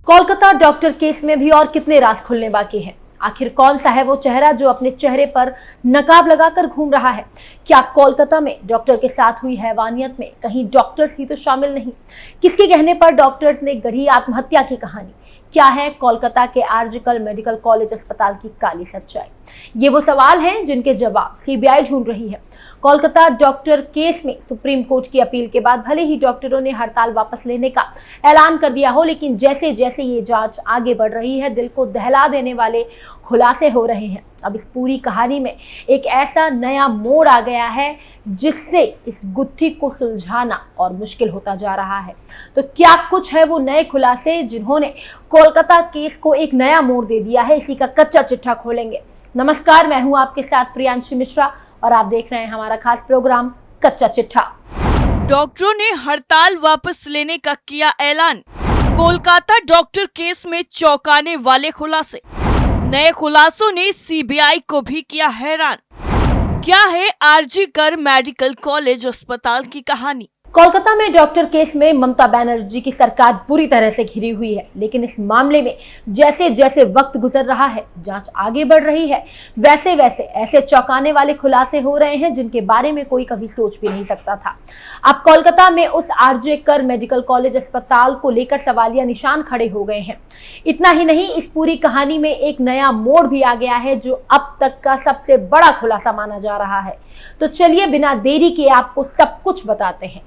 Kolkata doctor case में भी और कितने राज खुलने बाकी हैं? आखिर कौन सा है वो चेहरा जो अपने चेहरे पर नकाब लगाकर घूम रहा है? क्या कोलकाता में डॉक्टर के साथ हुई हैवानियत में कहीं डॉक्टर्स ही तो शामिल नहीं? किसके कहने पर डॉक्टर्स ने गढ़ी आत्महत्या की कहानी? क्या है कोलकाता के आरजीकर मेडिकल कॉलेज अस्पताल की काली सच्चाई? ये वो सवाल हैं जिनके जवाब सीबीआई ढूंढ रही है। कोलकाता डॉक्टर केस में सुप्रीम कोर्ट की अपील के बाद भले ही डॉक्टरों ने हड़ताल वापस लेने का ऐलान कर दिया हो, लेकिन जैसे जैसे ये जांच आगे बढ़ रही है, दिल को दहला देने वाले खुलासे हो रहे हैं। अब इस पूरी कहानी में एक ऐसा नया मोड़ आ गया है जिससे इस गुत्थी को सुलझाना और मुश्किल होता जा रहा है। तो क्या कुछ है वो नए खुलासे जिन्होंने कोलकाता केस को एक नया मोड़ दे दिया है? इसी का कच्चा चिट्ठा खोलेंगे। नमस्कार, मैं हूं आपके साथ प्रियांशी मिश्रा और आप देख रहे हैं हमारा खास प्रोग्राम कच्चा चिट्ठा। डॉक्टरों ने हड़ताल वापस लेने का किया ऐलान। कोलकाता डॉक्टर केस में चौंकाने वाले खुलासे। नए खुलासों ने सीबीआई को भी किया हैरान। क्या है आरजीकर मेडिकल कॉलेज अस्पताल की कहानी? कोलकाता में डॉक्टर केस में ममता बनर्जी की सरकार बुरी तरह से घिरी हुई है, लेकिन इस मामले में जैसे जैसे वक्त गुजर रहा है, जांच आगे बढ़ रही है, वैसे वैसे ऐसे चौंकाने वाले खुलासे हो रहे हैं जिनके बारे में कोई कभी सोच भी नहीं सकता था। अब कोलकाता में उस आरजीकर मेडिकल कॉलेज अस्पताल को लेकर सवालिया निशान खड़े हो गए हैं। इतना ही नहीं, इस पूरी कहानी में एक नया मोड़ भी आ गया है जो अब तक का सबसे बड़ा खुलासा माना जा रहा है। तो चलिए बिना देरी के आपको सब कुछ बताते हैं।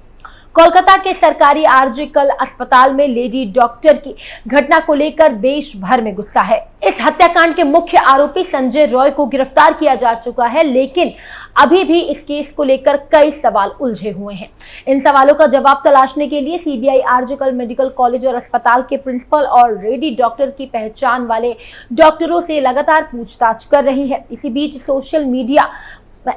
कोलकाता के सरकारी आरजीकर अस्पताल में लेडी डॉक्टर की घटना को लेकर देश भर में गुस्सा है। इस हत्याकांड के मुख्य आरोपी संजय रॉय को गिरफ्तार किया जा चुका है, लेकिन अभी भी इस केस को लेकर कई सवाल उलझे हुए हैं। इन सवालों का जवाब तलाशने के लिए सीबीआई आरजीकर मेडिकल कॉलेज और अस्पताल के प्रिंसिपल और लेडी डॉक्टर की पहचान वाले डॉक्टरों से लगातार पूछताछ कर रही है। इसी बीच सोशल मीडिया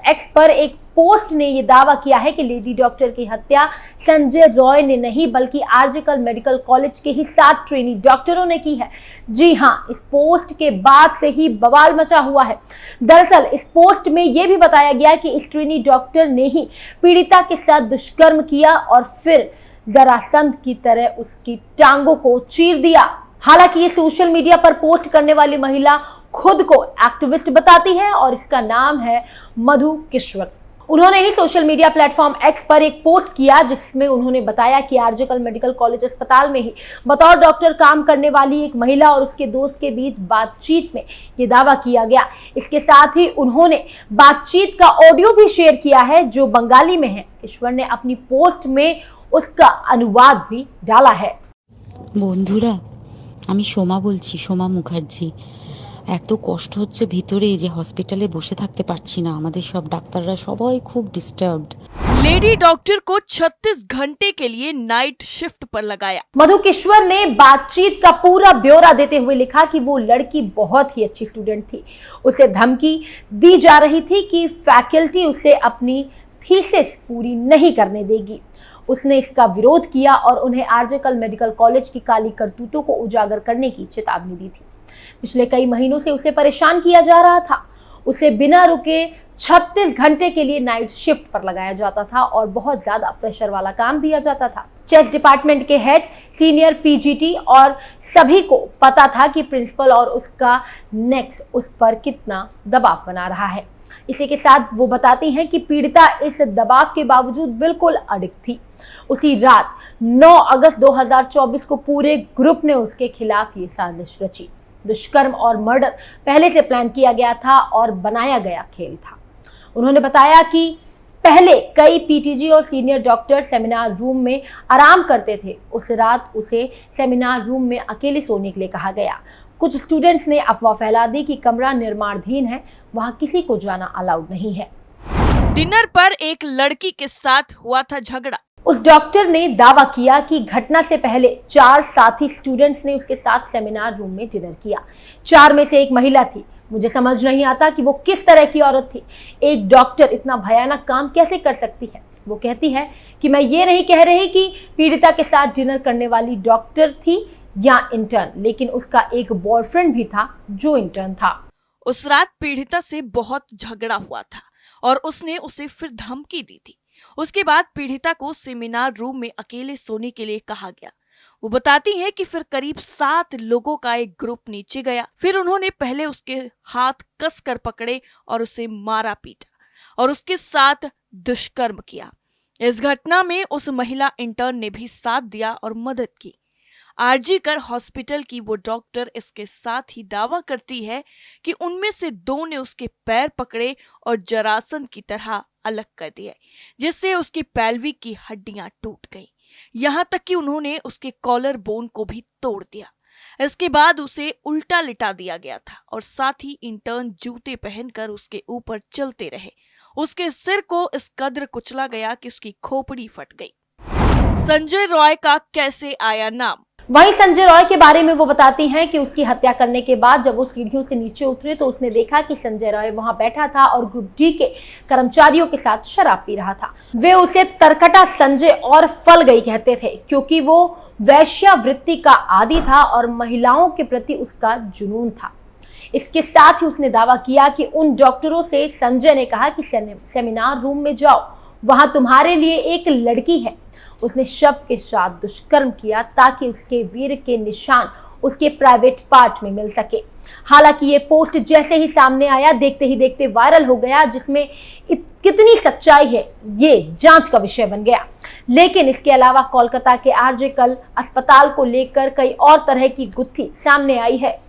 एक्स पर एक पोस्ट ने यह दावा किया है कि लेडी डॉक्टर की हत्या संजय रॉय ने नहीं बल्कि आरजीकर मेडिकल कॉलेज के ही 7 ट्रेनी डॉक्टरों ने की है। जी हां, इस पोस्ट के बाद से ही बवाल मचा हुआ है। दरअसल इस पोस्ट में यह भी बताया गया कि इस ट्रेनी डॉक्टर ने ही पीड़िता के साथ दुष्कर्म किया और फिर जरासंध की तरह उसकी टांगों को चीर दिया। हालांकि ये सोशल मीडिया पर पोस्ट करने वाली महिला खुद को एक्टिविस्ट बताती है और इसका नाम है मधु किश्वर। उन्होंने ही सोशल मीडिया प्लेटफॉर्म एक्स पर एक पोस्ट किया जिसमें उन्होंने बताया कि आरजीकर मेडिकल कॉलेज अस्पताल में ही बतौर डॉक्टर काम करने वाली एक महिला और उसके दोस्त के बीच बातचीत में ये दावा किया गया। इसके साथ ही उन्होंने बातचीत का ऑडियो भी शेयर किया है जो बंगाली में है। किश्वर ने अपनी पोस्ट में उसका अनुवाद भी डाला है। বন্ধুরা, আমি সোমা বলছি, সোমা মুখার্জি। এত কষ্ট হচ্ছে ভিতরে যে হসপিটালে বসে থাকতে পারছি না। আমাদের সব ডাক্তাররা সবাই খুব ডিস্টার্বড। लेडी डॉक्टर को 36 घंटे के लिए नाइट शिफ्ट पर लगाया। मधु किश्वर ने बातचीत का पूरा ब्यौरा देते हुए लिखा कि वो लड़की बहुत ही अच्छी स्टूडेंट थी। उसे धमकी दी जा रही थी कि फैकल्टी उसे अपनी थीसिस पूरी नहीं करने देगी। उसने इसका विरोध किया और उन्हें आरजीकर मेडिकल कॉलेज की काली करतूतों को उजागर करने की चेतावनी दी थी। पिछले कई महीनों से उसे परेशान किया जा रहा था। उसे बिना रुके 36 घंटे के लिए नाइट शिफ्ट पर लगाया जाता था और बहुत ज्यादा प्रेशर वाला काम दिया जाता था। चेस्ट डिपार्टमेंट के हेड, सीनियर पीजीटी और सभी को पता था कि प्रिंसिपल और उसका नेक्स्ट उस पर कितना दबाव बना रहा है। इसी के साथ वो बताती हैं कि पीड़िता इस दबाव के बावजूद बिल्कुल अडिग थी। उसी रात 9 अगस्त 2024 को पूरे ग्रुप ने उसके खिलाफ ये साजिश रची। दुष्कर्म और मर्डर पहले से प्लान किया गया था और बनाया गया खेल था। उन्होंने बताया कि पहले कई पीटीजी और सीनियर डॉक्टर सेमिनार रूम में आराम करते थे। उस रात उसे सेमिनार रूम में अकेले सोने के लिए कहा गया। कुछ स्टूडेंट्स ने अफवाह फैला दी कि कमरा निर्माणाधीन है, वहां किसी को जाना अलाउड नहीं है। डिनर पर एक लड़की के साथ हुआ था झगड़ा। उस डॉक्टर ने दावा किया कि घटना से पहले 4 साथी स्टूडेंट्स ने उसके साथ सेमिनार रूम में डिनर किया। 4 में से एक महिला थी। मुझे समझ नहीं आता कि वो किस तरह की औरत थी। एक डॉक्टर इतना भयानक काम कैसे कर सकती है? वो कहती है कि मैं ये नहीं कह रही कि पीड़िता के साथ डिनर करने वाली डॉक्टर थी या इंटर्न, लेकिन उसका एक बॉयफ्रेंड भी था जो इंटर्न था। उस रात पीड़िता से बहुत झगड़ा हुआ था और उसने उसे फिर धमकी दी थी। उसके बाद पीड़िता को सेमिनार रूम में अकेले सोने के लिए कहा गया। वो बताती हैं कि फिर करीब 7 लोगों का एक ग्रुप नीचे गया। फिर उन्होंने पहले उसके हाथ कस कर पकड़े और उसे मारा पीटा और उसके साथ दुष्कर्म किया। इस घटना में उस महिला इंटर्न ने भी साथ दिया और मदद की। आरजी कर हॉस्पिटल की वो डॉक्टर इसके साथ ही दावा करती है कि उनमें से 2 ने उसके पैर पकड़े और जरासन की तरह अलग कर दिए, जिससे उसकी पैल्वी की हड्डियां टूट गईं। यहाँ तक कि उन्होंने उसके कॉलर बोन को भी तोड़ दिया। इसके बाद उसे उल्टा लिटा दिया गया था और साथ ही इंटर्न जूते पहनकर उसके ऊपर चलते रहे। उसके सिर को इस कद्र कुचला गया कि उसकी खोपड़ी फट गई। संजय रॉय का कैसे आया नाम? वहीं संजय रॉय के बारे में वो बताती हैं कि उसकी हत्या करने के बाद जब वो सीढ़ियों से नीचे उतरे तो उसने देखा कि संजय रॉय वहां बैठा था और ग्रुप डी के कर्मचारियों के साथ शराब पी रहा था। वे उसे तरकटा संजय और फल गई कहते थे क्योंकि वो वैश्यावृत्ति का आदी था और महिलाओं के प्रति उसका जुनून था। इसके साथ ही उसने दावा किया कि उन डॉक्टरों से संजय ने कहा कि सेमिनार रूम में जाओ, वहां तुम्हारे लिए एक लड़की है। उसने शव के साथ दुष्कर्म किया ताकि उसके वीर के निशान उसके प्राइवेट पार्ट में मिल सके। हालांकि ये पोस्ट जैसे ही सामने आया देखते ही देखते वायरल हो गया, जिसमें कितनी सच्चाई है ये जांच का विषय बन गया। लेकिन इसके अलावा कोलकाता के आरजे कर अस्पताल को लेकर कई और तरह की गुत्थी सामने आई है।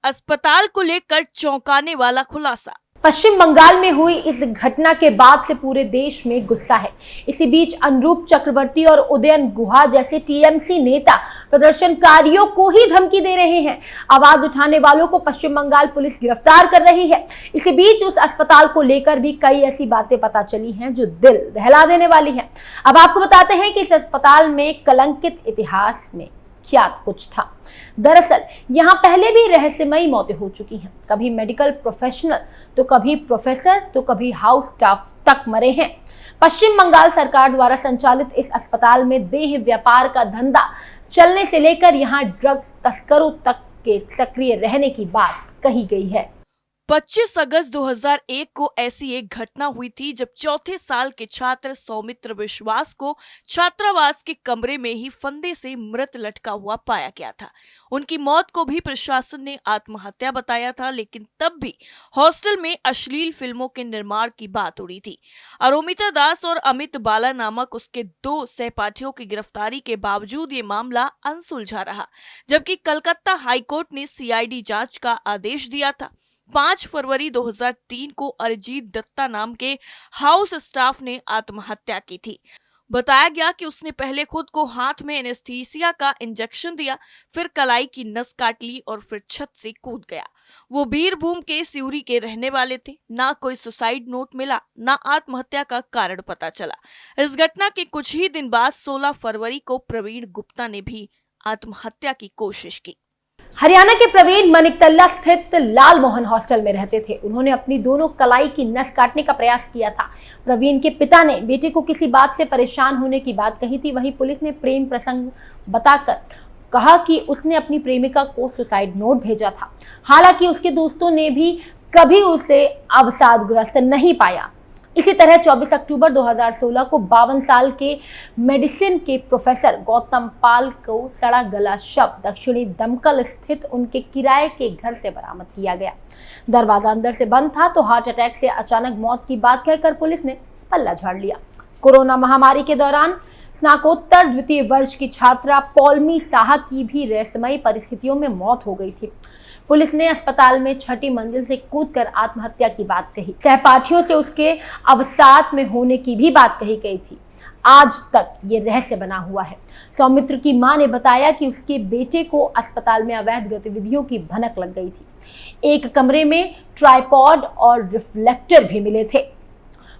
अस्पताल को लेकर चौंकाने वाला खुलासा। पश्चिम बंगाल में हुई इस घटना के बाद से पूरे देश में गुस्सा है। इसी बीच अनुरूप चक्रवर्ती और उदयन गुहा जैसे टीएमसी नेता प्रदर्शनकारियों को ही धमकी दे रहे हैं। आवाज उठाने वालों को पश्चिम बंगाल पुलिस गिरफ्तार कर रही है। इसी बीच उस अस्पताल को लेकर भी कई ऐसी बातें पता चली हैं जो दिल दहला देने वाली हैं। अब आपको बताते हैं कि इस अस्पताल में कलंकित इतिहास में क्या कुछ था। दरअसल यहाँ पहले भी रहस्यमयी मौतें हो चुकी हैं। कभी मेडिकल प्रोफेशनल तो कभी प्रोफेसर तो कभी हाउस स्टाफ तक मरे हैं। पश्चिम बंगाल सरकार द्वारा संचालित इस अस्पताल में देह व्यापार का धंधा चलने से लेकर यहाँ ड्रग्स तस्करों तक के सक्रिय रहने की बात कही गई है। 25 अगस्त 2001 को ऐसी एक घटना हुई थी जब चौथे साल के छात्र सौमित्र विश्वास को छात्रावास के कमरे में ही फंदे से मृत लटका हुआ पाया गया था। उनकी मौत को भी प्रशासन ने आत्महत्या बताया था, लेकिन तब भी हॉस्टल में अश्लील फिल्मों के निर्माण की बात उड़ी थी। अरोमिता दास और अमित बाला नामक उसके 2 सहपाठियों की गिरफ्तारी के बावजूद ये मामला अनसुलझा रहा, जबकि कलकत्ता हाईकोर्ट ने सीआईडी जांच का आदेश दिया था। 5 फरवरी 2003 को अरिजीत दत्ता नाम के हाउस स्टाफ ने आत्महत्या की थी। बताया गया कि उसने पहले खुद को हाथ में एनेस्थीसिया का इंजेक्शन दिया, फिर कलाई की नस काट ली और फिर छत से कूद गया। वो बीरभूम के सिउरी के रहने वाले थे। ना कोई सुसाइड नोट मिला, ना आत्महत्या का कारण पता चला। इस घटना के कुछ ही दिन बाद 16 फरवरी को प्रवीण गुप्ता ने भी आत्महत्या की कोशिश की। हरियाणा के प्रवीण मनिकतल्ला स्थित लाल मोहन हॉस्टल में रहते थे। उन्होंने अपनी दोनों कलाई की नस काटने का प्रयास किया था। प्रवीण के पिता ने बेटे को किसी बात से परेशान होने की बात कही थी। वहीं पुलिस ने प्रेम प्रसंग बताकर कहा कि उसने अपनी प्रेमिका को सुसाइड नोट भेजा था। हालांकि उसके दोस्तों ने भी कभी उसे अवसादग्रस्त नहीं पाया। इसी तरह 24 अक्टूबर 2016 को 52 साल के मेडिसिन के प्रोफेसर गौतम पाल को सड़ा गला शव दक्षिणी दमकल स्थित उनके किराए के घर से बरामद किया गया। दरवाजा अंदर से बंद था तो हार्ट अटैक से अचानक मौत की बात कहकर पुलिस ने पल्ला झाड़ लिया। कोरोना महामारी के दौरान स्नातकोत्तर द्वितीय वर्ष की छात्रा पौलमी साहा की भी रहस्यमयी परिस्थितियों में मौत हो गई थी। पुलिस ने अस्पताल में 6ठी मंजिल से कूदकर आत्महत्या की बात कही। सहपाठियों से उसके अवसाद में होने की भी बात कही गई थी। आज तक ये रहस्य बना हुआ है। सौमित्र की मां ने बताया कि उसके बेटे को अस्पताल में अवैध गतिविधियों की भनक लग गई थी। एक कमरे में ट्राइपॉड और रिफ्लेक्टर भी मिले थे।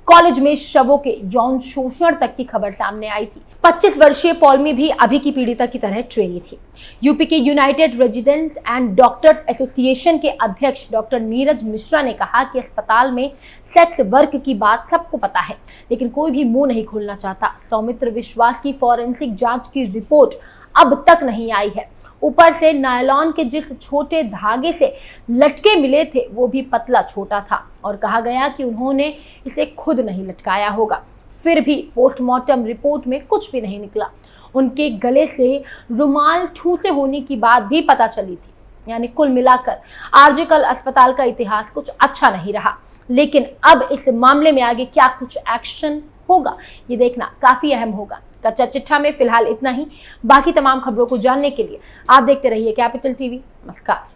कॉलेज में शवों के यौन शोषण तक की खबर सामने आई थी। 25 वर्षीय पौलमी भी अभी की पीड़िता की तरह ट्रेनी थी। यूपी के United resident and doctors association के अध्यक्ष डॉक्टर नीरज मिश्रा ने कहा कि अस्पताल में सेक्स वर्क की बात सबको पता है, लेकिन कोई भी मुंह नहीं खोलना चाहता। सौमित्र विश्वास की फॉरेंसिक जांच की रिपोर्ट अब तक नहीं आई है। ऊपर से नायलॉन के जिस छोटे धागे से लटके मिले थे वो भी पतला छोटा था और कहा गया कि उन्होंने इसे खुद नहीं लटकाया होगा। फिर भी पोस्टमार्टम रिपोर्ट में कुछ भी नहीं निकला। उनके गले से रुमाल ठूसे होने की बात भी पता चली थी। यानी कुल मिलाकर आरजीकर अस्पताल का इतिहास कुछ अच्छा नहीं रहा। लेकिन अब इस मामले में आगे क्या कुछ एक्शन होगा, ये देखना काफी अहम होगा। कच्चा चिट्ठा में फिलहाल इतना ही। बाकी तमाम खबरों को जानने के लिए आप देखते रहिए कैपिटल टीवी। नमस्कार।